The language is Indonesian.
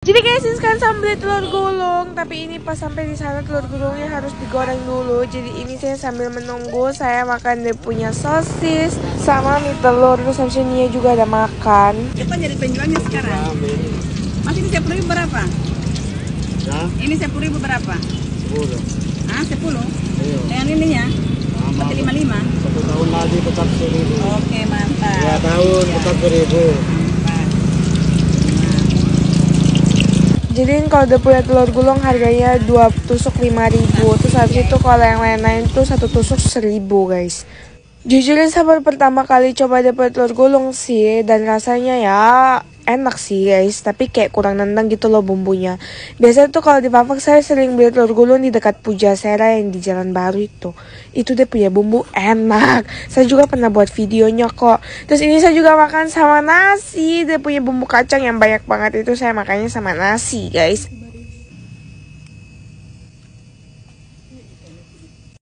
Jadi guys, ini sekarang saya beli telur gulung. Tapi ini pas sampai di sana telur gulungnya harus digoreng dulu. Jadi ini saya sambil menunggu saya makan dia punya sosis sama mie telur. Terus habis ini juga ada makan. Kita jadi penjualnya sekarang. Mas ini 10.000 berapa? Ya, Ini 10.000 berapa? 10. Ah 10? Iya. Dengan ininya? Sama. Berarti 55? 1 tahun lagi tetap 1000. Oke mantap. 2 tahun tetap 1000. Jadi kalau udah punya telur gulung harganya 2 tusuk 5.000. Terus habis itu kalau yang lain-lain tuh 1 tusuk 1.000 guys. Jujur sabar pertama kali coba dapet telur gulung sih, dan rasanya ya enak sih guys, tapi kayak kurang nendang gitu loh bumbunya. Biasanya tuh kalau di Papak saya sering beli telur gulung di dekat Pujasera yang di Jalan Baru itu. Itu dia punya bumbu enak. Saya juga pernah buat videonya kok. Terus ini saya juga makan sama nasi. Dia punya bumbu kacang yang banyak banget, itu saya makannya sama nasi guys.